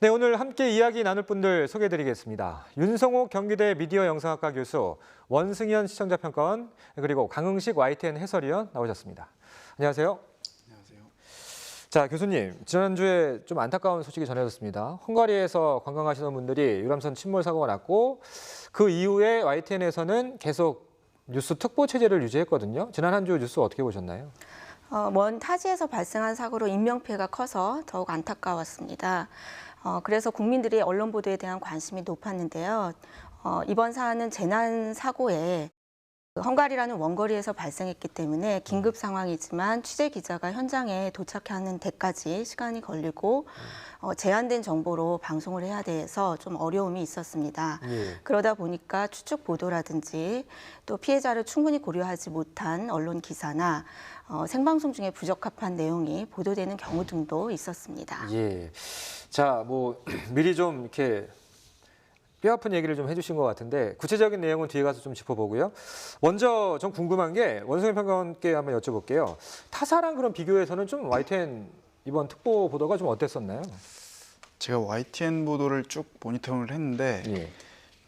네, 오늘 함께 이야기 나눌 분들 소개해드리겠습니다. 윤성호 경기대 미디어 영상학과 교수, 원승현 시청자평가원, 그리고 강흥식 YTN 해설위원 나오셨습니다. 안녕하세요. 안녕하세요. 자, 교수님, 지난주에 좀 안타까운 소식이 전해졌습니다. 헝가리에서 관광하시는 분들이 유람선 침몰 사고가 났고 그 이후에 YTN에서는 계속 뉴스 특보 체제를 유지했거든요. 지난 한 주 뉴스 어떻게 보셨나요? 먼 타지에서 발생한 사고로 인명피해가 커서 더욱 안타까웠습니다. 그래서 국민들이 언론 보도에 대한 관심이 높았는데요. 이번 사안은 재난 사고에 헝가리라는 원거리에서 발생했기 때문에 긴급 상황이지만 취재 기자가 현장에 도착하는 데까지 시간이 걸리고 제한된 정보로 방송을 해야 돼서 좀 어려움이 있었습니다. 그러다 보니까 추측 보도라든지 또 피해자를 충분히 고려하지 못한 언론 기사나 생방송 중에 부적합한 내용이 보도되는 경우 등도 있었습니다. 예. 자, 뭐 미리 좀 이렇게 뼈아픈 얘기를 좀 해주신 것 같은데 구체적인 내용은 뒤에 가서 좀 짚어보고요. 먼저 좀 궁금한 게 원성현 평론가께 한번 여쭤볼게요. 타사랑 그런 비교해서는 좀 YTN 이번 특보 보도가 좀 어땠었나요? 제가 YTN 보도를 쭉 모니터링을 했는데 예.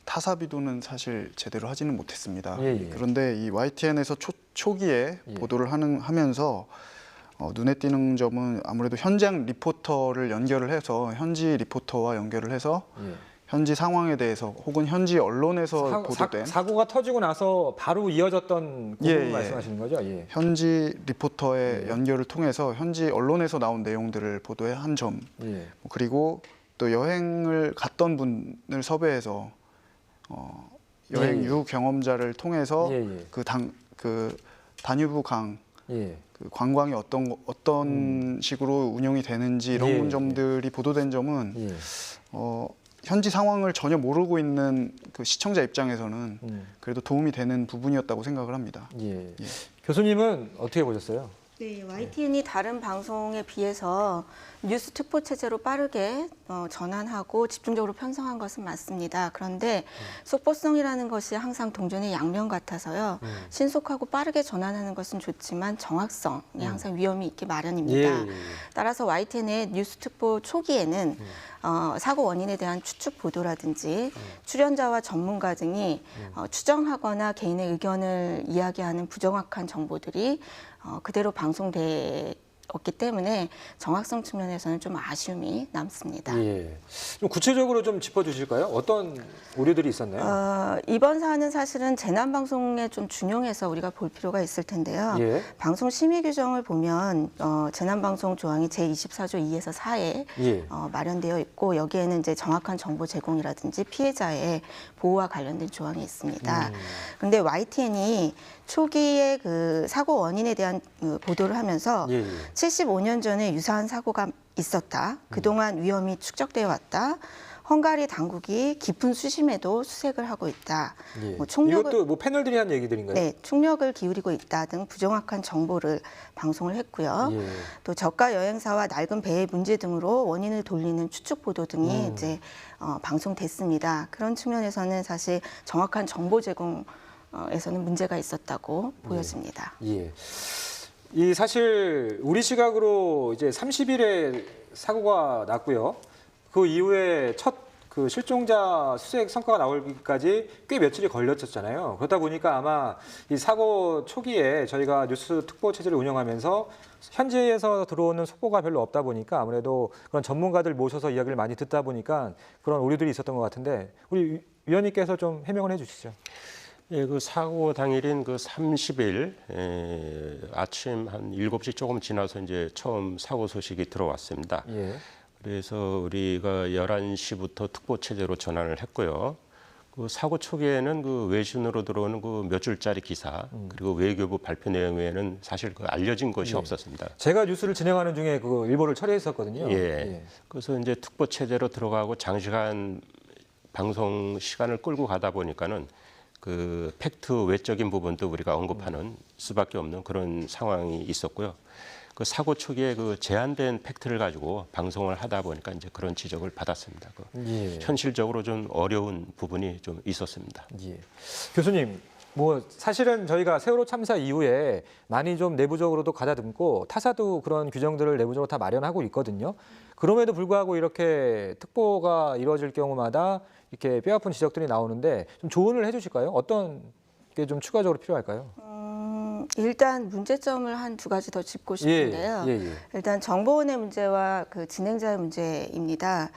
타사 비도는 사실 제대로 하지는 못했습니다. 예. 그런데 이 YTN에서 초기에 예. 보도를 하면서 눈에 띄는 점은 아무래도 현장 리포터를 연결을 해서 현지 리포터와 연결을 해서 예. 현지 상황에 대해서 혹은 현지 언론에서 보도된 사고가 터지고 나서 바로 이어졌던 그 부분 말씀하시는 거죠? 예. 현지 리포터의 연결을 통해서 현지 언론에서 나온 내용들을 보도한 점, 예. 그리고 또 여행을 갔던 분을 섭외해서 여행 유 경험자를 통해서 그 다뉴브 강 그 관광이 어떤 식으로 운영이 되는지 이런 점들이 보도된 점은 현지 상황을 전혀 모르고 있는 그 시청자 입장에서는 그래도 도움이 되는 부분이었다고 생각을 합니다. 예. 교수님은 어떻게 보셨어요? 네, YTN이 다른 방송에 비해서 뉴스 특보 체제로 빠르게 전환하고 집중적으로 편성한 것은 맞습니다. 그런데 속보성이라는 것이 항상 동전의 양면 같아서요. 신속하고 빠르게 전환하는 것은 좋지만 정확성이 항상 위험이 있기 마련입니다. 따라서 YTN의 뉴스 특보 초기에는 사고 원인에 대한 추측 보도라든지 출연자와 전문가 등이 추정하거나 개인의 의견을 이야기하는 부정확한 정보들이 그대로 방송되었기 때문에 정확성 측면에서는 좀 아쉬움이 남습니다. 예. 좀 구체적으로 좀 짚어주실까요? 어떤 오류들이 있었나요? 이번 사안은 사실은 재난 방송에 좀 준용해서 우리가 볼 필요가 있을 텐데요. 방송 심의 규정을 보면 재난 방송 조항이 제24조 2에서 4에 마련되어 있고 여기에는 이제 정확한 정보 제공이라든지 피해자의 보호와 관련된 조항이 있습니다. 그런데 YTN이 초기에 그 사고 원인에 대한 보도를 하면서 75년 전에 유사한 사고가 있었다. 그동안 위험이 축적되어 왔다. 헝가리 당국이 깊은 수심에도 수색을 하고 있다. 이것도 뭐 패널들이 한 얘기들인가요? 네, 총력을 기울이고 있다 등 부정확한 정보를 방송을 했고요. 또 저가 여행사와 낡은 배의 문제 등으로 원인을 돌리는 추측 보도 등이 이제 방송됐습니다. 그런 측면에서는 사실 정확한 정보 제공에서는 문제가 있었다고 보여집니다. 이 사실 우리 시각으로 이제 30일에 사고가 났고요. 그 이후에 첫 그 실종자 수색 성과가 나오기까지 꽤 며칠이 걸렸었잖아요. 그러다 보니까 아마 이 사고 초기에 저희가 뉴스 특보 체제를 운영하면서 현지에서 들어오는 속보가 별로 없다 보니까 아무래도 그런 전문가들 모셔서 이야기를 많이 듣다 보니까 그런 오류들이 있었던 것 같은데 우리 위원님께서 좀 해명을 해주시죠. 예, 그 사고 당일인 그 30일 아침 한 7시 조금 지나서 이제 처음 사고 소식이 들어왔습니다. 그래서 우리가 11시부터 특보 체제로 전환을 했고요. 그 사고 초기에는 그 외신으로 들어오는 그 몇 줄짜리 기사 그리고 외교부 발표 내용 외에는 사실 그 알려진 것이 없었습니다. 제가 뉴스를 진행하는 중에 그 일보를 처리했었거든요. 그래서 이제 특보 체제로 들어가고 장시간 방송 시간을 끌고 가다 보니까는 그 팩트 외적인 부분도 우리가 언급하는 수밖에 없는 그런 상황이 있었고요. 그 사고 초기에 그 제한된 팩트를 가지고 방송을 하다 보니까 이제 그런 지적을 받았습니다. 현실적으로 좀 어려운 부분이 좀 있었습니다. 교수님, 뭐 사실은 저희가 세월호 참사 이후에 많이 좀 내부적으로도 가다듬고 타사도 그런 규정들을 내부적으로 다 마련하고 있거든요. 그럼에도 불구하고 이렇게 특보가 이루어질 경우마다 이렇게 뼈아픈 지적들이 나오는데 좀 조언을 해주실까요? 어떤 게 좀 추가적으로 필요할까요? 일단 문제점을 한 두 가지 더 짚고 싶은데요. 일단 정보원의 문제와 그 진행자의 문제입니다.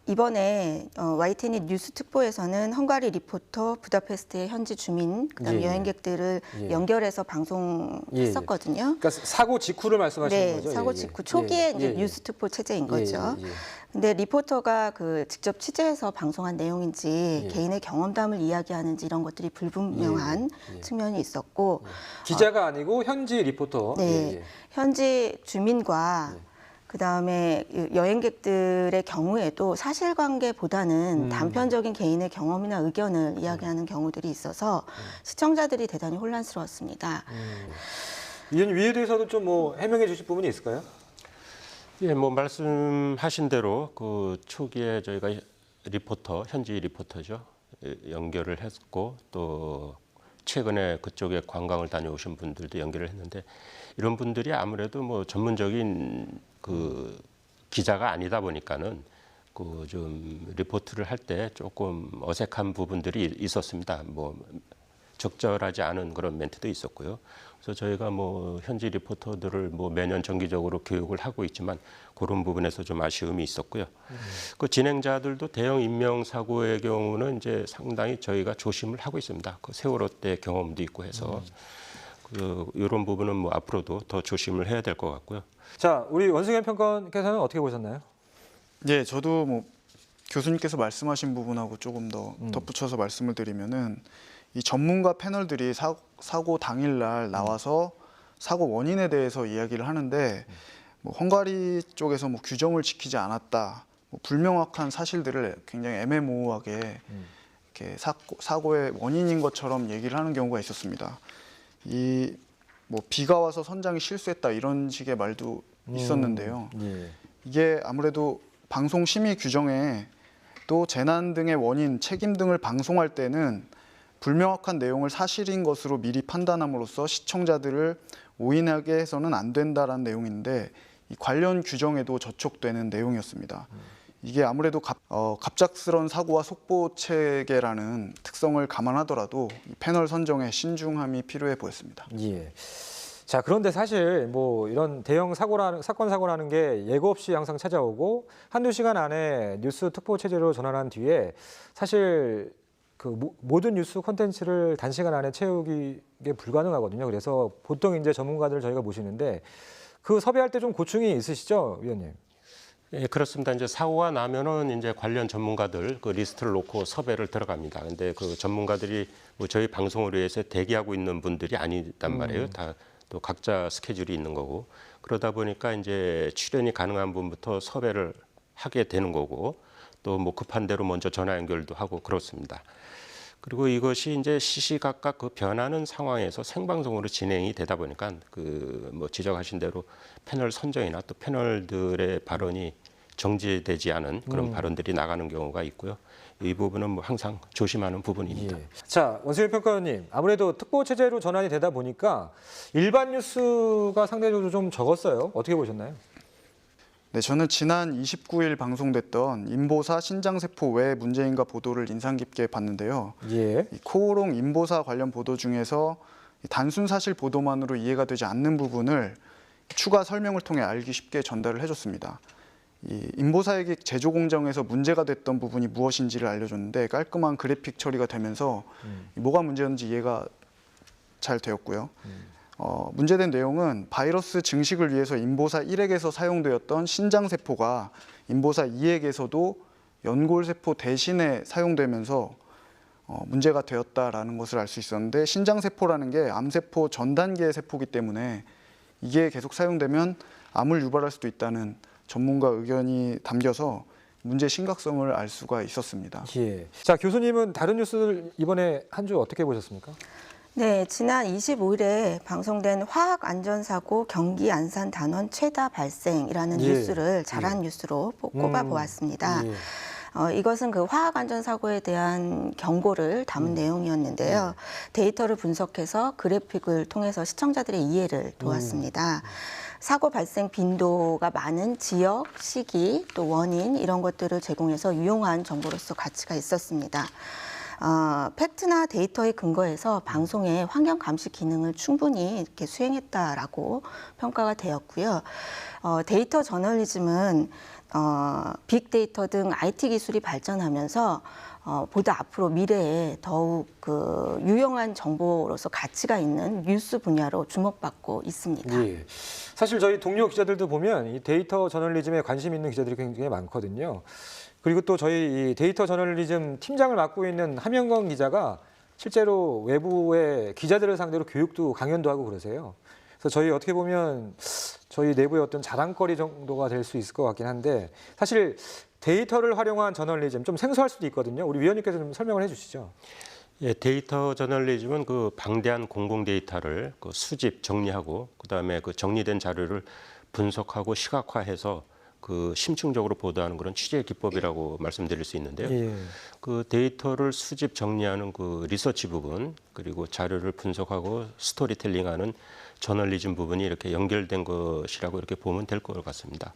이번에 YTN 뉴스 특보에서는 헝가리 리포터, 부다페스트의 현지 주민, 그다음 여행객들을 연결해서 방송했었거든요. 그러니까 사고 직후를 말씀하시는 거죠? 사고 직후 초기에 이제 뉴스 특보 체제인 거죠. 근데 리포터가 직접 취재해서 방송한 내용인지 개인의 경험담을 이야기하는지 이런 것들이 불분명한 측면이 있었고 기자가 아니고 현지 리포터. 현지 주민과 그다음에 여행객들의 경우에도 사실관계보다는 단편적인 개인의 경험이나 의견을 이야기하는 경우들이 있어서 시청자들이 대단히 혼란스러웠습니다. 위에 대해서도 좀 뭐 해명해 주실 부분이 있을까요? 예, 뭐 말씀하신 대로 그 초기에 저희가 현지 리포터죠. 연결을 했고 또 최근에 그쪽에 관광을 다녀오신 분들도 연결을 했는데 이런 분들이 아무래도 뭐 전문적인 그 기자가 아니다 보니까는 그 좀 리포트를 할 때 조금 어색한 부분들이 있었습니다. 뭐 적절하지 않은 그런 멘트도 있었고요. 그래서 저희가 뭐 현지 리포터들을 뭐 매년 정기적으로 교육을 하고 있지만 그런 부분에서 좀 아쉬움이 있었고요. 그 진행자들도 대형 인명 사고의 경우는 이제 상당히 저희가 조심을 하고 있습니다. 그 세월호 때 경험도 있고 해서 이런 부분은 뭐 앞으로도 더 조심을 해야 될 것 같고요. 자, 우리 원승현 평론가께서는 어떻게 보셨나요? 예, 저도 뭐 교수님께서 말씀하신 부분하고 조금 더 덧붙여서 말씀을 드리면은 이 전문가 패널들이 사고 당일날 나와서 사고 원인에 대해서 이야기를 하는데 뭐 헝가리 쪽에서 뭐 규정을 지키지 않았다, 뭐 불명확한 사실들을 굉장히 애매모호하게 이렇게 사고의 원인인 것처럼 얘기를 하는 경우가 있었습니다. 이 뭐 비가 와서 선장이 실수했다 이런 식의 말도 있었는데요. 이게 아무래도 방송 심의 규정에 또 재난 등의 원인, 책임 등을 방송할 때는 불명확한 내용을 사실인 것으로 미리 판단함으로써 시청자들을 오인하게 해서는 안 된다라는 내용인데 이 관련 규정에도 저촉되는 내용이었습니다. 이게 아무래도 갑작스러운 사고와 속보 체계라는 특성을 감안하더라도 이 패널 선정에 신중함이 필요해 보였습니다. 예. 자, 그런데 사실 뭐 이런 대형 사건 사고라는 게 예고 없이 항상 찾아오고 한두 시간 안에 뉴스 특보 체제로 전환한 뒤에 사실 그 모든 뉴스 콘텐츠를 단시간 안에 채우기 불가능하거든요. 그래서 보통 이제 전문가들을 저희가 모시는데 그 섭외할 때 좀 고충이 있으시죠, 위원님? 예, 그렇습니다. 이제 사고가 나면은 이제 관련 전문가들 그 리스트를 놓고 섭외를 들어갑니다. 근데 그 전문가들이 뭐 저희 방송을 위해서 대기하고 있는 분들이 아니단 말이에요. 다 또 각자 스케줄이 있는 거고 그러다 보니까 이제 출연이 가능한 분부터 섭외를 하게 되는 거고 또 뭐 급한 대로 먼저 전화 연결도 하고 그렇습니다. 그리고 이것이 이제 시시각각 그 변하는 상황에서 생방송으로 진행이 되다 보니까 그 뭐 지적하신 대로 패널 선정이나 또 패널들의 발언이 정제되지 않은 그런 발언들이 나가는 경우가 있고요. 이 부분은 뭐 항상 조심하는 부분입니다. 예. 자, 원승현 평가원님, 아무래도 특보 체제로 전환이 되다 보니까 일반 뉴스가 상대적으로 좀 적었어요. 어떻게 보셨나요? 네, 저는 지난 29일 방송됐던 인보사 신장세포 왜 문제인가 보도를 인상 깊게 봤는데요. 이 코오롱 인보사 관련 보도 중에서 단순 사실 보도만으로 이해가 되지 않는 부분을 추가 설명을 통해 알기 쉽게 전달을 해줬습니다. 이 인보사액 제조 공정에서 문제가 됐던 부분이 무엇인지를 알려줬는데 깔끔한 그래픽 처리가 되면서 뭐가 문제였는지 이해가 잘 되었고요. 문제된 내용은 바이러스 증식을 위해서 인보사 1액에서 사용되었던 신장세포가 인보사 2액에서도 연골세포 대신에 사용되면서 문제가 되었다라는 것을 알 수 있었는데 신장세포라는 게 암세포 전 단계의 세포이기 때문에 이게 계속 사용되면 암을 유발할 수도 있다는 전문가 의견이 담겨서 문제 심각성을 알 수가 있었습니다. 예. 자, 교수님은 다른 뉴스를 이번에 한 주 어떻게 보셨습니까? 네, 지난 25일에 방송된 화학안전사고 경기 안산 단원 최다 발생이라는 뉴스를 잘한 뉴스로 꼽아 보았습니다. 이것은 그 화학 안전 사고에 대한 경고를 담은 내용이었는데요. 데이터를 분석해서 그래픽을 통해서 시청자들의 이해를 도왔습니다. 사고 발생 빈도가 많은 지역, 시기, 또 원인 이런 것들을 제공해서 유용한 정보로서 가치가 있었습니다. 팩트나 데이터에 근거해서 방송의 환경 감시 기능을 충분히 이렇게 수행했다라고 평가가 되었고요. 데이터 저널리즘은 빅데이터 등 IT 기술이 발전하면서 보다 앞으로 미래에 더욱 그 유용한 정보로서 가치가 있는 뉴스 분야로 주목받고 있습니다. 예. 사실 저희 동료 기자들도 보면 이 데이터 저널리즘에 관심 있는 기자들이 굉장히 많거든요. 그리고 또 저희 이 데이터 저널리즘 팀장을 맡고 있는 함영건 기자가 실제로 외부의 기자들을 상대로 교육도 강연도 하고 그러세요. 그래서 저희 어떻게 보면 저희 내부의 어떤 자랑거리 정도가 될 수 있을 것 같긴 한데 사실 데이터를 활용한 저널리즘 좀 생소할 수도 있거든요. 우리 위원님께서 좀 설명을 해주시죠. 예, 데이터 저널리즘은 그 방대한 공공 데이터를 그 수집, 정리하고 그다음에 그 정리된 자료를 분석하고 시각화해서 그 심층적으로 보도하는 그런 취재 기법이라고 말씀드릴 수 있는데요. 예. 그 데이터를 수집, 정리하는 그 리서치 부분 그리고 자료를 분석하고 스토리텔링하는 저널리즘 부분이 이렇게 연결된 것이라고 이렇게 보면 될 것 같습니다.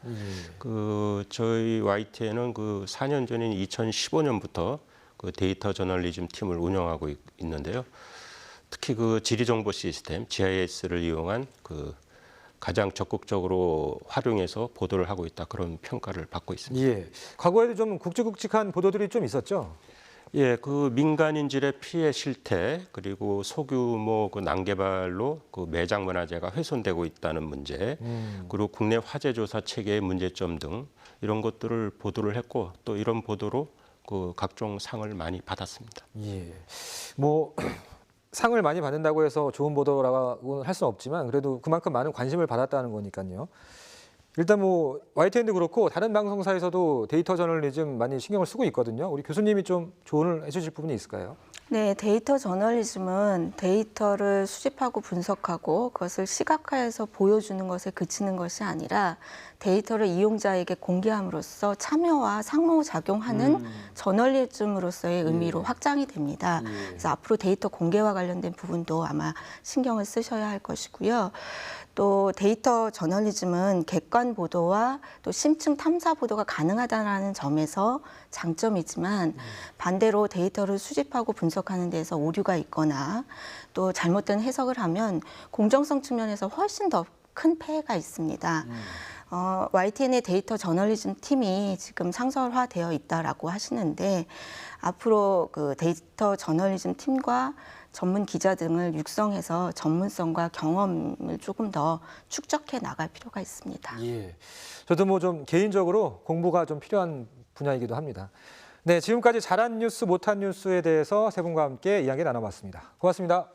그 저희 YTN은 그 4년 전인 2015년부터 그 데이터 저널리즘 팀을 운영하고 있는데요. 특히 그 지리정보 시스템 GIS를 이용한 그 가장 적극적으로 활용해서 보도를 하고 있다 그런 평가를 받고 있습니다. 예. 과거에도 좀 굵직굵직한 보도들이 좀 있었죠. 예, 그 민간인질의 피해 실태 그리고 소규모 그 난개발로 그 매장 문화재가 훼손되고 있다는 문제, 그리고 국내 화재 조사 체계의 문제점 등 이런 것들을 보도를 했고 또 이런 보도로 그 각종 상을 많이 받았습니다. 예. 뭐 상을 많이 받는다고 해서 좋은 보도라고는 할 수는 없지만 그래도 그만큼 많은 관심을 받았다는 거니까요. 일단 뭐 YTN도 그렇고 다른 방송사에서도 데이터 저널리즘 많이 신경을 쓰고 있거든요. 우리 교수님이 좀 조언을 해주실 부분이 있을까요? 네, 데이터 저널리즘은 데이터를 수집하고 분석하고 그것을 시각화해서 보여주는 것에 그치는 것이 아니라 데이터를 이용자에게 공개함으로써 참여와 상호작용하는 저널리즘으로서의 의미로 확장이 됩니다. 그래서 앞으로 데이터 공개와 관련된 부분도 아마 신경을 쓰셔야 할 것이고요. 또 데이터 저널리즘은 객관 보도와 또 심층 탐사 보도가 가능하다는 점에서 장점이지만 반대로 데이터를 수집하고 분석하는 데에서 오류가 있거나 또 잘못된 해석을 하면 공정성 측면에서 훨씬 더 큰 폐해가 있습니다. YTN의 데이터 저널리즘 팀이 지금 상설화되어 있다라고 하시는데 앞으로 그 데이터 저널리즘 팀과 전문 기자 등을 육성해서 전문성과 경험을 조금 더 축적해 나갈 필요가 있습니다. 예. 저도 뭐 좀 개인적으로 공부가 좀 필요한 분야이기도 합니다. 네, 지금까지 잘한 뉴스, 못한 뉴스에 대해서 세 분과 함께 이야기 나눠봤습니다. 고맙습니다.